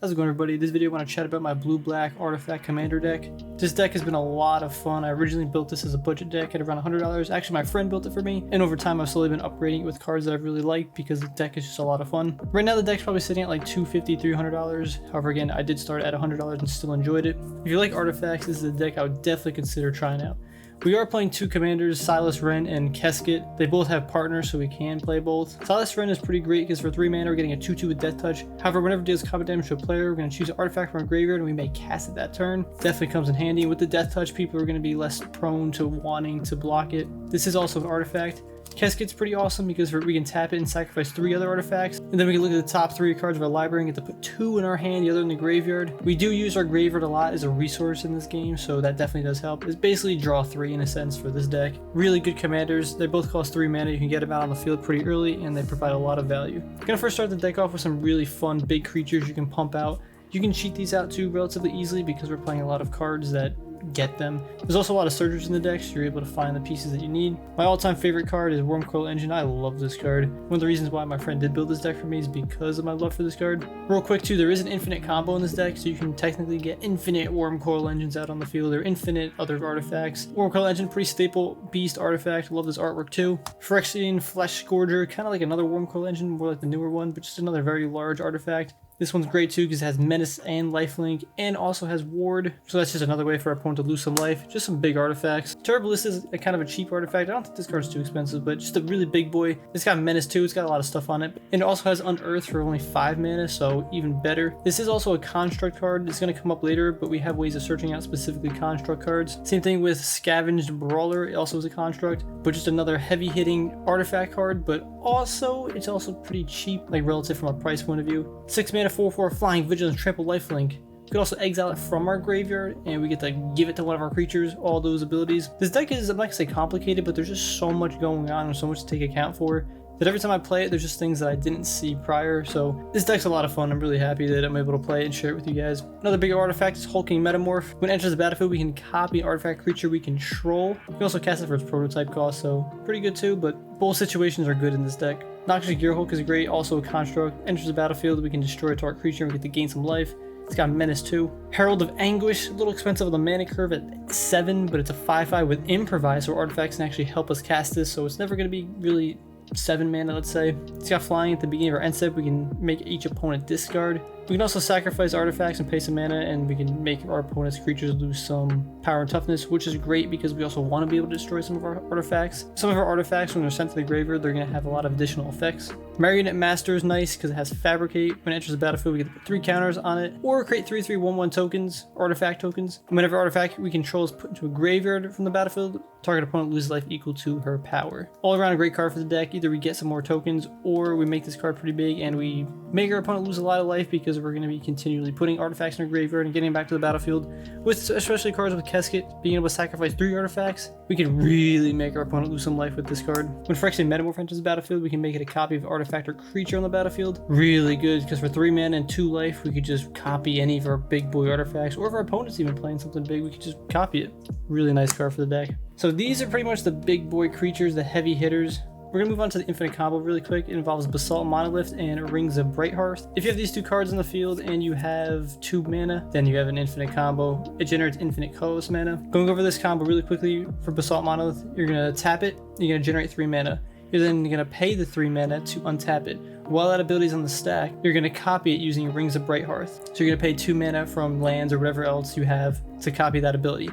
How's it going, everybody? This video I want to chat about my blue-black artifact commander deck. This deck has been a lot of fun. I originally built this as a budget deck at around $100. Actually, my friend built it for me, and over time I've slowly been upgrading it with cards that I've really liked because the deck is just a lot of fun. Right now the deck's probably sitting at like $250, $300. However, again, I did start at $100 and still enjoyed it. If you like artifacts, this is a deck I would definitely consider trying out. We are playing two commanders, Silas Wren and Keskit. They both have partners, so we can play both. Silas Wren is pretty great because for 3 mana we're getting a 2/2 with Death Touch. However, whenever it deals combat damage to a player, we're going to choose an artifact from our graveyard and we may cast it that turn. Definitely comes in handy. With the Death Touch, people are going to be less prone to wanting to block it. This is also an artifact. Keskit's pretty awesome because we can tap it and sacrifice 3 other artifacts, and then we can look at the top 3 cards of our library and get to put 2 in our hand, the other in the graveyard. We do use our graveyard a lot as a resource in this game, so that definitely does help. It's basically draw 3 in a sense for this deck. Really good commanders. They both cost 3 mana. You can get them out on the field pretty early, and they provide a lot of value. I'm gonna first start the deck off with some really fun big creatures you can pump out. You can cheat these out too relatively easily because we're playing a lot of cards that get them. There's also a lot of searchers in the deck, so you're able to find the pieces that you need. My all-time favorite card is Wurmcoil Engine. I love this card. One of the reasons why my friend did build this deck for me is because of my love for this card. Real quick too, there is an infinite combo in this deck, so you can technically get infinite Wurmcoil Engines out on the field or infinite other artifacts. Wurmcoil Engine, pretty staple beast artifact. Love this artwork too. Phyrexian Flesh Scourger, kind of like another Wurmcoil Engine, more like the newer one, but just another very large artifact. This one's great too because it has Menace and Lifelink and also has Ward, so that's just another way for our opponent to lose some life. Just some big artifacts. Turbolist is a kind of a cheap artifact. I don't think this card's too expensive, but just a really big boy. It's got Menace too. It's got a lot of stuff on it. And it also has Unearth for only 5 mana, so even better. This is also a construct card. It's going to come up later, but we have ways of searching out specifically construct cards. Same thing with Scavenged Brawler. It also is a construct, but just another heavy hitting artifact card, but also it's also pretty cheap, like relative from a price point of view. 6 mana 4/4 Flying Vigilance Trample Lifelink. We could also exile it from our graveyard and we get to give it to one of our creatures, all those abilities. This deck is, I'm not gonna say complicated, but there's just so much going on and so much to take account for that every time I play it, there's just things that I didn't see prior. So this deck's a lot of fun. I'm really happy that I'm able to play it and share it with you guys. Another big artifact is Hulking Metamorph. When it enters the battlefield, we can copy an artifact creature we control. We can also cast it for its prototype cost, so pretty good too, but both situations are good in this deck. Noxious Gearhulk is great, also a construct. Enters the battlefield, we can destroy a target creature and we get to gain some life. It's got Menace too. Herald of Anguish, a little expensive on the mana curve at 7, but it's a 5/5 with Improvise, so artifacts can actually help us cast this, so it's never going to be really 7 mana, let's say. It's got flying at the beginning of our end step. We can make each opponent discard. We can also sacrifice artifacts and pay some mana, and we can make our opponent's creatures lose some power and toughness, which is great because we also want to be able to destroy some of our artifacts. Some of our artifacts, when they're sent to the graveyard, they're going to have a lot of additional effects. Marionette Master is nice because it has Fabricate. When it enters the battlefield, we get to put 3 counters on it, or create 3/3/1/1 tokens, artifact tokens. And whenever artifact we control is put into a graveyard from the battlefield, target opponent loses life equal to her power. All around a great card for the deck. Either we get some more tokens, or we make this card pretty big and we make our opponent lose a lot of life because we're going to be continually putting artifacts in our graveyard and getting back to the battlefield. With especially cards with Keskit, being able to sacrifice 3 artifacts, we can really make our opponent lose some life with this card. When Phyrexian Metamorph enters the battlefield, we can make it a copy of artifact or creature on the battlefield. Really good because for 3 mana and 2 life, we could just copy any of our big boy artifacts, or if our opponent's even playing something big, we could just copy it. Really nice card for the deck. So these are pretty much the big boy creatures, the heavy hitters. We're going to move on to the infinite combo really quick. It involves Basalt Monolith and Rings of Brighthearth. If you have these 2 cards in the field and you have 2 mana, then you have an infinite combo. It generates infinite colorless mana. Going over this combo really quickly, for Basalt Monolith, you're going to tap it, you're going to generate 3 mana. You're then going to pay the 3 mana to untap it. While that ability is on the stack, you're going to copy it using Rings of Brighthearth. So you're going to pay 2 mana from lands or whatever else you have to copy that ability.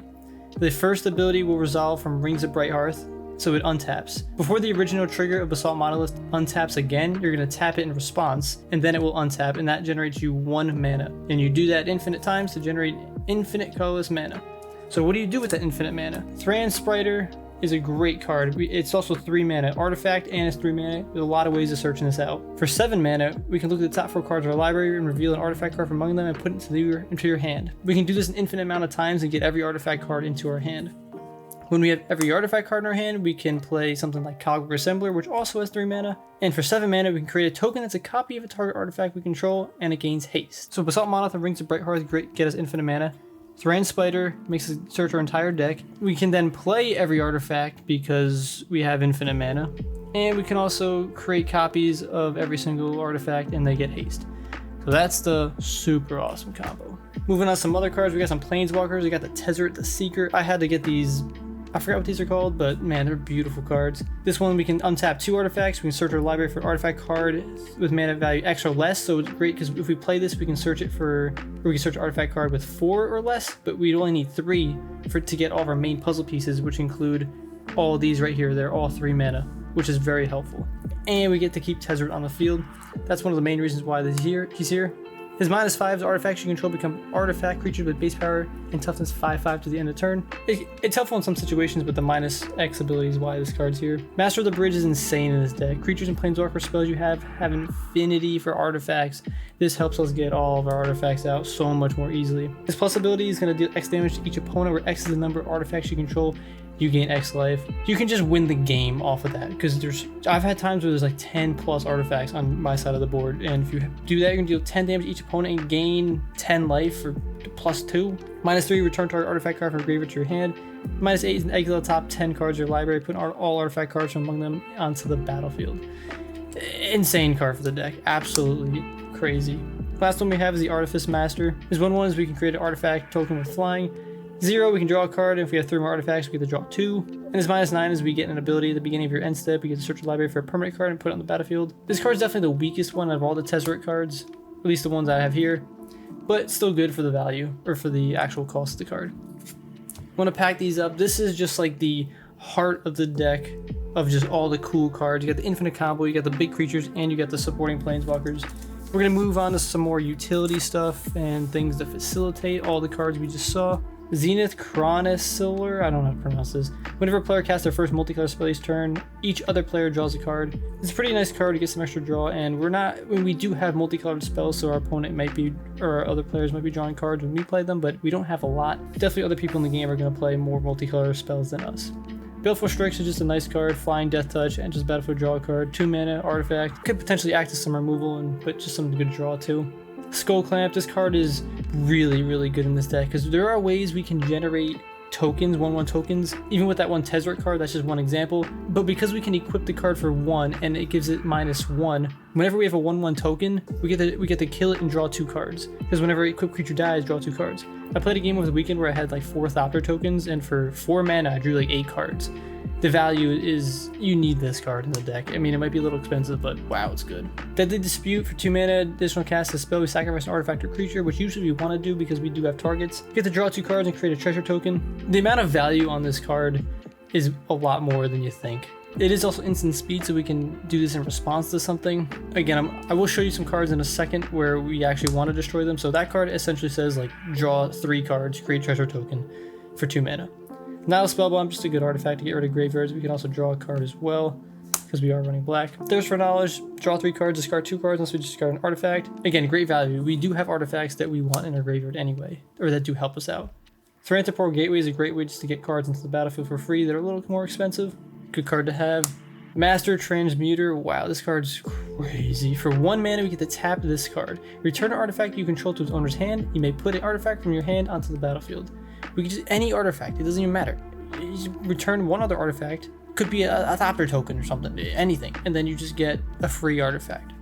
The first ability will resolve from Rings of Brighthearth, so it untaps. Before the original trigger of Basalt Monolith untaps again, you're going to tap it in response, and then it will untap, and that generates you 1 mana. And you do that infinite times to generate infinite colorless mana. So what do you do with that infinite mana? Thran Spriter is a great card. It's also 3 mana artifact and it's 3 mana. There's a lot of ways of searching this out. For 7 mana, we can look at the top 4 cards of our library and reveal an artifact card from among them and put it into your hand. We can do this an infinite amount of times and get every artifact card into our hand. When we have every artifact card in our hand, we can play something like Cogware Assembler, which also has 3 mana. And for 7 mana, we can create a token that's a copy of a target artifact we control, and it gains haste. So Basalt Monolith and Rings of Brighthearth get us infinite mana. Thran Spider makes us search our entire deck. We can then play every artifact because we have infinite mana. And we can also create copies of every single artifact and they get haste. So that's the super awesome combo. Moving on to some other cards, we got some Planeswalkers. We got the Tezzeret, the Seeker. I had to get these, I forgot what these are called, but man, they're beautiful cards. This one, we can untap 2 artifacts. We can search our library for an artifact card with mana value X or less. So it's great because if we play this, we can search it for, or we can search an artifact card with 4 or less, but we'd only need 3 to get all of our main puzzle pieces, which include all these right here. They're all 3 mana, which is very helpful. And we get to keep Tezzeret on the field. That's one of the main reasons why he's here. His -5 artifacts you control become artifact creatures with base power and toughness 5/5 to the end of turn. It's helpful in some situations, but the -X ability is why this card's here. Master of the Bridge is insane in this deck. Creatures and planeswalker spells you have infinity for artifacts. This helps us get all of our artifacts out so much more easily. His plus ability is going to deal X damage to each opponent, where X is the number of artifacts you control. You gain X life. You can just win the game off of that, because I've had times where there's like 10 plus artifacts on my side of the board, and if you do that, you're gonna deal 10 damage to each opponent and gain 10 life for +2. -3, return target artifact card from your graveyard to your hand. -8 is an exile the top 10 cards of your library, put all artifact cards from among them onto the battlefield. Insane card for the deck, absolutely crazy. Last one we have is the Artifice Master. His 1/1 is we can create an artifact token with flying. 0, we can draw a card, and if we have 3 more artifacts, we get to draw 2. And his -9 is we get an ability at the beginning of your end step. We get to search your library for a permanent card and put it on the battlefield. This card is definitely the weakest one of all the Tezzeret cards, at least the ones I have here, but still good for the value, or for the actual cost of the card. Want to pack these up. This is just like the heart of the deck of just all the cool cards. You got the infinite combo, you got the big creatures, and you got the supporting planeswalkers. We're going to move on to some more utility stuff and things to facilitate all the cards we just saw. Zenith Chronicler, I don't know how to pronounce this. Whenever a player casts their first multicolor spell each turn, each other player draws a card. It's a pretty nice card to get some extra draw, and we do have multicolored spells, so our opponent might be, or our other players might be drawing cards when we play them, but we don't have a lot. Definitely other people in the game are going to play more multicolor spells than us. Baleful Strix is just a nice card, flying Death Touch, and just battlefield draw a card, 2 mana, artifact. Could potentially act as some removal, but just some good draw too. Skull Clamp, this card is really, really good in this deck, because there are ways we can generate tokens, 1/1 tokens, even with that one Tezzeret card. That's just one example, but because we can equip the card for 1 and it gives it -1, whenever we have a 1/1 token, we get to kill it and draw 2 cards, because whenever equipped creature dies, draw 2 cards. I played a game over the weekend where I had like 4 Thopter tokens, and for 4 mana I drew like 8 cards. The value is, you need this card in the deck. I mean, it might be a little expensive, but wow, it's good. Deadly Dispute for 2 mana, additional cast a spell, we sacrifice an artifact or creature, which usually we want to do because we do have targets. You get to draw 2 cards and create a treasure token. The amount of value on this card is a lot more than you think. It is also instant speed, so we can do this in response to something. Again, I will show you some cards in a second where we actually want to destroy them. So that card essentially says like draw 3 cards, create treasure token for 2 mana. Now Spellbomb, just a good artifact to get rid of graveyards. We can also draw a card as well, because we are running black. Thirst for Knowledge, draw 3 cards, discard 2 cards unless we discard an artifact. Again, great value. We do have artifacts that we want in our graveyard anyway, or that do help us out. Thranthropore Gateway is a great way just to get cards into the battlefield for free that are a little more expensive. Good card to have. Master Transmuter, wow, this card's crazy. For 1 mana, we get to tap this card. Return an artifact you control to its owner's hand. You may put an artifact from your hand onto the battlefield. We can just, any artifact, it doesn't even matter. You just return one other artifact, could be a Thopter token or something, anything, and then you just get a free artifact.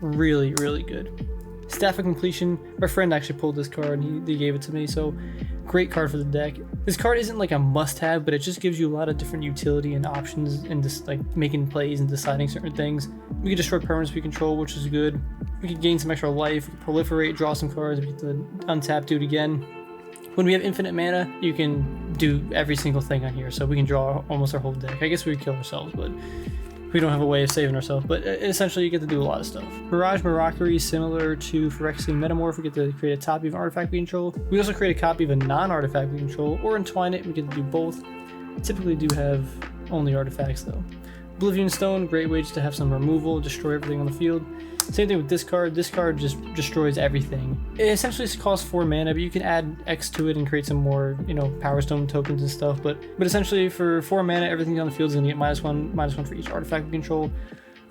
Really, really good. Staff of Completion, my friend actually pulled this card, he gave it to me, so great card for the deck. This card isn't like a must-have, but it just gives you a lot of different utility and options and just like making plays and deciding certain things. We can destroy permanents we control, which is good. We can gain some extra life, we can proliferate, draw some cards, we get to untap, do it again. When we have infinite mana, you can do every single thing on here, so we can draw almost our whole deck. I guess we would kill ourselves, but we don't have a way of saving ourselves. But essentially, you get to do a lot of stuff. Mirage Miracury, similar to Phyrexian Metamorph, we get to create a copy of an artifact we control. We also create a copy of a non-artifact we control, or entwine it, we get to do both. Typically do have only artifacts though. Oblivion Stone, great way just to have some removal, destroy everything on the field. Same thing with this card just destroys everything. It essentially costs 4 mana, but you can add X to it and create some more, Power Stone tokens and stuff. But essentially for 4 mana, everything on the field is going to get -1 for each artifact we control,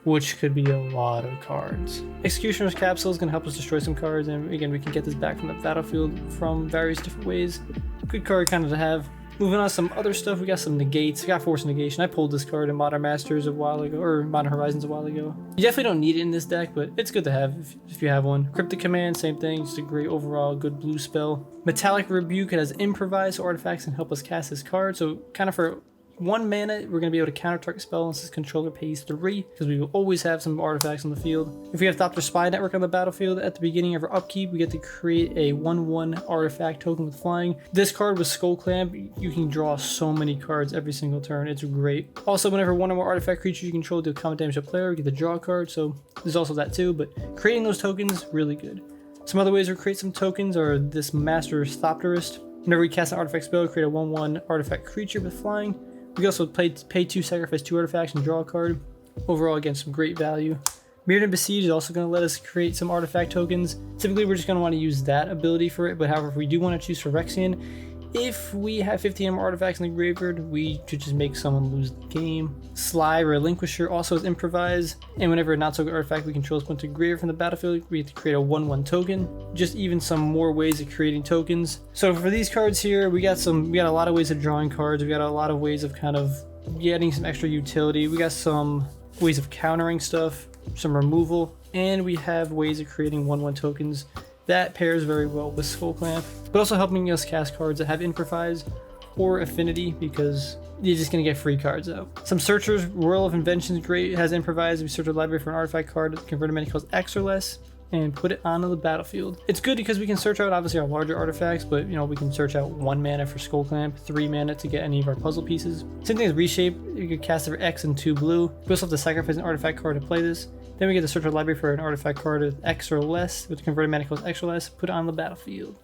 which could be a lot of cards. Executioner's Capsule is going to help us destroy some cards, and again, we can get this back from the battlefield from various different ways. Good card kind of to have. Moving on to some other stuff, we got some negates. We got Force Negation. I pulled this card in Modern Masters a while ago, or Modern Horizons a while ago. You definitely don't need it in this deck, but it's good to have if you have one. Cryptic Command, same thing, just a great overall good blue spell. Metallic Rebuke, it has improvise, so artifacts can help us cast this card. So kind of for 1 mana, we're going to be able to counter target spell unless this controller pays 3, because we will always have some artifacts on the field. If we have Thopter Spy Network on the battlefield, at the beginning of our upkeep, we get to create a 1/1 artifact token with flying. This card with Skull Clamp, you can draw so many cards every single turn. It's great. Also, whenever one or more artifact creatures you control do combat damage to a player, we get the draw card, so there's also that too, but creating those tokens, really good. Some other ways to create some tokens are this Master's Thopterist. Whenever we cast an artifact spell, create a 1/1 artifact creature with flying. We can also pay 2, sacrifice 2 artifacts, and draw a card. Overall, again, some great value. Mirrodin Besiege is also going to let us create some artifact tokens. Typically, we're just going to want to use that ability for it, but however, if we do want to choose Phyrexian, if we have 15 more artifacts in the graveyard, we should just make someone lose the game. Sly Relinquisher also has Improvise, and whenever a not-so-good artifact we control is put to graveyard from the battlefield, we have to create a 1/1 token. Just even some more ways of creating tokens. So for these cards here, we got a lot of ways of drawing cards. We got a lot of ways of kind of getting some extra utility. We got some ways of countering stuff, some removal, and we have ways of creating 1/1 tokens. That pairs very well with Skull Clamp, but also helping us cast cards that have Improvise or Affinity, because you're just going to get free cards out. Some Searchers, Whirl of Inventions, great, has Improvise. We search a library for an artifact card, convert a mana cost X or less, and put it onto the battlefield. It's good because we can search out obviously our larger artifacts, but we can search out 1 mana for Skull Clamp, 3 mana to get any of our puzzle pieces. Same thing as Reshape, you can cast it for X and 2 blue. We also have to sacrifice an artifact card to play this. Then we get to search our library for an artifact card with X or less, with converted mana cost X or less, put it on the battlefield.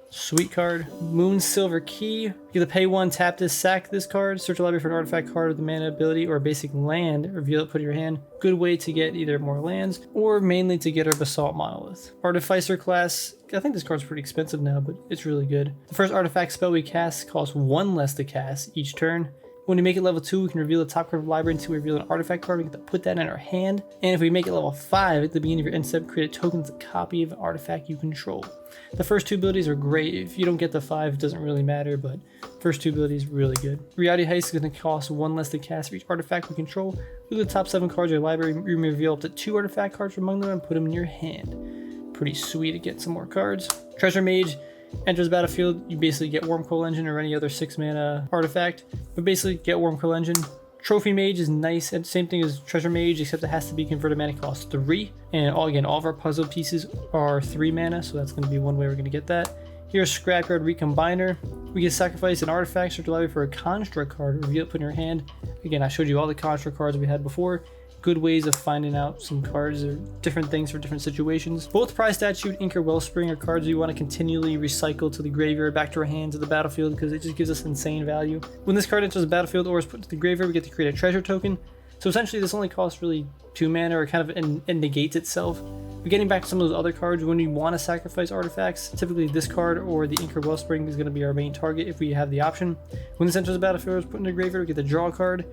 Sweet card. Moon Silver Key. You get to pay 1, tap this, sack this card, search a library for an artifact card with the mana ability or a basic land, reveal it, put it in your hand. Good way to get either more lands or mainly to get our Basalt Monolith. Artificer class. I think this card's pretty expensive now, but it's really good. The first artifact spell we cast costs 1 less to cast each turn. When we make it level 2, we can reveal the top card of the library until we reveal an artifact card. We get to put that in our hand. And if we make it level 5, at the beginning of your end step, create a token that's a copy of an artifact you control. The first 2 abilities are great. If you don't get the 5, it doesn't really matter, but first 2 abilities really good. Reality Heist is going to cost 1 less to cast for each artifact we control. Look at the top 7 cards of your library. You may reveal up to 2 artifact cards from among them and put them in your hand. Pretty sweet to get some more cards. Treasure Mage enters the battlefield. You basically get Wurmcoil Engine or any other 6 mana artifact, but basically get Wurmcoil Engine. Trophy Mage is nice, and same thing as Treasure Mage, except it has to be converted mana cost 3. And all of our puzzle pieces are 3 mana, so that's going to be one way we're going to get that. Here's Scrapyard Recombiner. We can sacrifice an artifact, search a library for a construct card, reveal it, put in your hand. Again, I showed you all the construct cards we had before. Good ways of finding out some cards or different things for different situations. Both Prize Statue, Inker Wellspring are cards you want to continually recycle to the graveyard, back to our hands at the battlefield, because it just gives us insane value. When this card enters the battlefield or is put to the graveyard, we get to create a treasure token. So essentially this only costs really 2 mana, or kind of and negates itself. But getting back to some of those other cards, when we want to sacrifice artifacts, typically this card or the Inker Wellspring is going to be our main target if we have the option. When this enters the battlefield or is put in the graveyard, we get the draw card.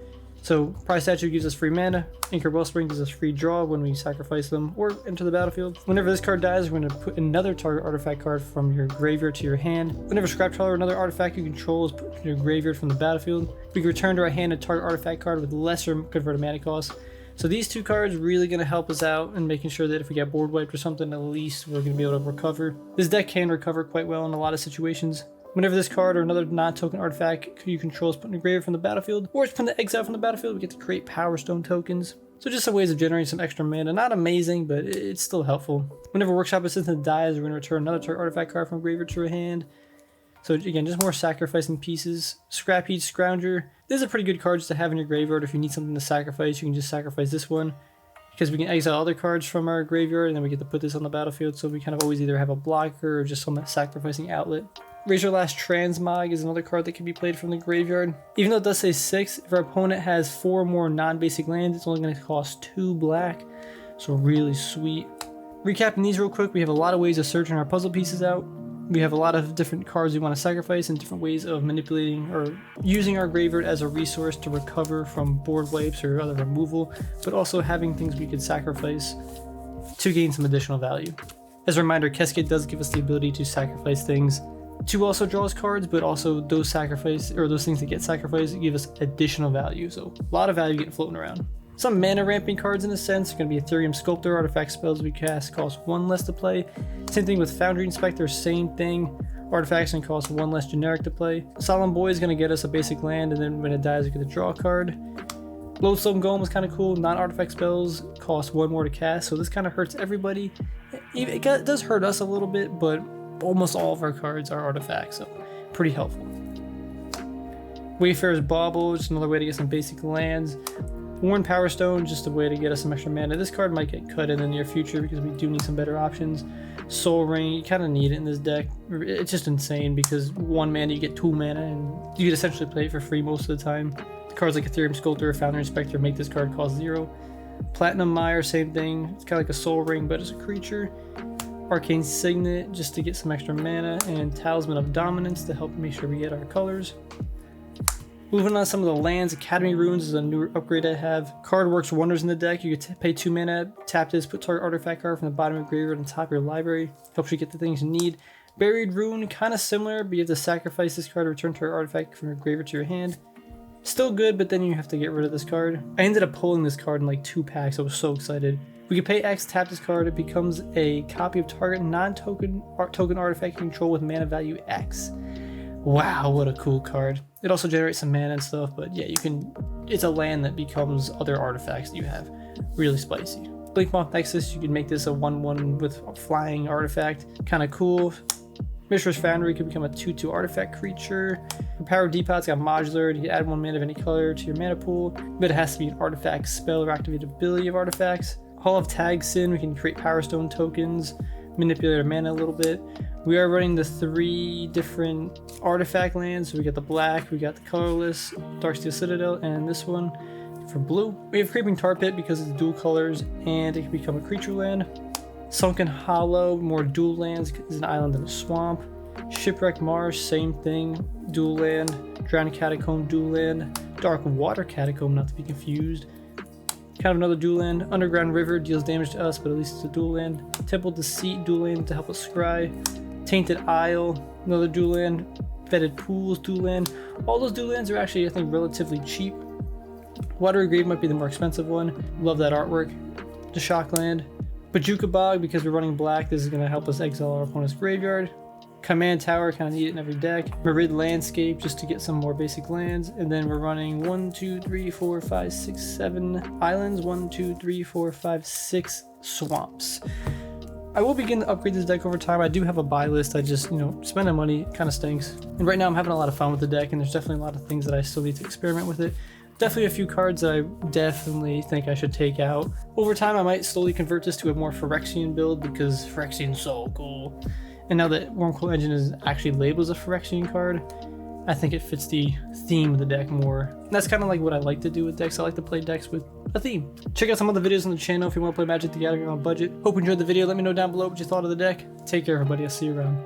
So Prize Statue gives us free mana, Inker Wellspring gives us free draw when we sacrifice them or enter the battlefield. Whenever this card dies, we're going to put another target artifact card from your graveyard to your hand. Whenever Scrap Trawler or another artifact you control is put in your graveyard from the battlefield, we can return to our hand a target artifact card with lesser converted mana cost. So these 2 cards really going to help us out in making sure that if we get board wiped or something, at least we're going to be able to recover. This deck can recover quite well in a lot of situations. Whenever this card or another non-token artifact you control is put in the graveyard from the battlefield, or it's put in the exile from the battlefield, we get to create Power Stone tokens. So just some ways of generating some extra mana. Not amazing, but it's still helpful. Whenever Workshop Assistant dies, we're going to return another target artifact card from graveyard to our hand. So again, just more sacrificing pieces. Scrap Heat Scrounger. This is a pretty good card just to have in your graveyard. If you need something to sacrifice, you can just sacrifice this one, because we can exile other cards from our graveyard and then we get to put this on the battlefield. So we kind of always either have a blocker or just some sacrificing outlet. Razor Last Transmog is another card that can be played from the graveyard. Even though it does say 6, if our opponent has 4 more non-basic lands, it's only going to cost 2 black. So really sweet. Recapping these real quick, we have a lot of ways of searching our puzzle pieces out. We have a lot of different cards we want to sacrifice and different ways of manipulating or using our graveyard as a resource to recover from board wipes or other removal, but also having things we could sacrifice to gain some additional value. As a reminder, Cascade does give us the ability to sacrifice things 2 also draws cards, but also those sacrifice, or those things that get sacrificed give us additional value. So a lot of value getting floating around. Some mana ramping cards in a sense are going to be Ethereum Sculptor. Artifact spells we cast cost 1 less to play. Same thing with Foundry Inspector, same thing. Artifacts can cost 1 less generic to play. Solemn Boy is going to get us a basic land, and then when it dies we get to draw a card. Loathsome Golem is kind of cool. Non-artifact spells cost 1 more to cast, so this kind of hurts everybody. It does hurt us a little bit, but almost all of our cards are artifacts, so pretty helpful. Wayfarer's Bauble, just another way to get some basic lands. Worn Power Stone, just a way to get us some extra mana. This card might get cut in the near future because we do need some better options. Soul Ring, you kind of need it in this deck. It's just insane because 1 mana you get 2 mana and you could essentially play it for free most of the time. Cards like Ethereum Sculptor or Foundry Inspector make this card cost 0. Platinum Mire, same thing. It's kind of like a Soul Ring, but it's a creature. Arcane Signet, just to get some extra mana. And Talisman of Dominance to help make sure we get our colors. Moving on to some of the lands, Academy Ruins is a newer upgrade I have. Card works wonders in the deck. You can pay 2 mana, tap this, put target artifact card from the bottom of your graveyard on top of your library. Helps you get the things you need. Buried Rune, kind of similar, but you have to sacrifice this card to return target artifact from your graveyard to your hand. Still good, but then you have to get rid of this card. I ended up pulling this card in like 2 packs. I was so excited. We can pay X, tap this card. It becomes a copy of target non-token token artifact you control with mana value X. Wow, what a cool card. It also generates some mana and stuff, but yeah, it's a land that becomes other artifacts that you have. Really spicy. Blinkmoth Nexus, you can make this a 1/1 with a flying artifact. Kind of cool. Mishra's Foundry can become a 2/2 artifact creature. For Power Depot's got modular. You can add 1 mana of any color to your mana pool, but it has to be an artifact spell or activated ability of artifacts. Hall of Tagsin, we can create Power Stone tokens, manipulate our mana a little bit. We are running the 3 different artifact lands. So we got the black, we got the colorless, Darksteel Citadel, and this one for blue. We have Creeping Tar Pit because it's dual colors and it can become a creature land. Sunken Hollow, more dual lands, is an island and a swamp. Shipwrecked Marsh, same thing, dual land. Drowned Catacomb, dual land. Dark Water Catacomb, not to be confused. Kind of another dual land. Underground River deals damage to us, but at least it's a dual land. Temple Deceit, dual land to help us scry. Tainted Isle, another dual land. Fetid Pools, dual land. All those dual lands are actually, I think, relatively cheap. Watery Grave might be the more expensive one. Love that artwork. The Shockland. Bajuka Bog, because we're running black, this is going to help us exile our opponent's graveyard. Command Tower, kind of need it in every deck. Marid Landscape, just to get some more basic lands. And then we're running 1, 2, 3, 4, 5, 6, 7 islands. 1, 2, 3, 4, 5, 6 swamps. I will begin to upgrade this deck over time. I do have a buy list. I just, spending money kind of stinks. And right now I'm having a lot of fun with the deck, and there's definitely a lot of things that I still need to experiment with it. Definitely a few cards that I definitely think I should take out. Over time I might slowly convert this to a more Phyrexian build because Phyrexian's so cool. And now that Wurmcoil Engine is actually labeled as a Phyrexian card, I think it fits the theme of the deck more. And that's kind of like what I like to do with decks. I like to play decks with a theme. Check out some other videos on the channel if you want to play Magic the Gathering on a budget. Hope you enjoyed the video. Let me know down below what you thought of the deck. Take care, everybody. I'll see you around.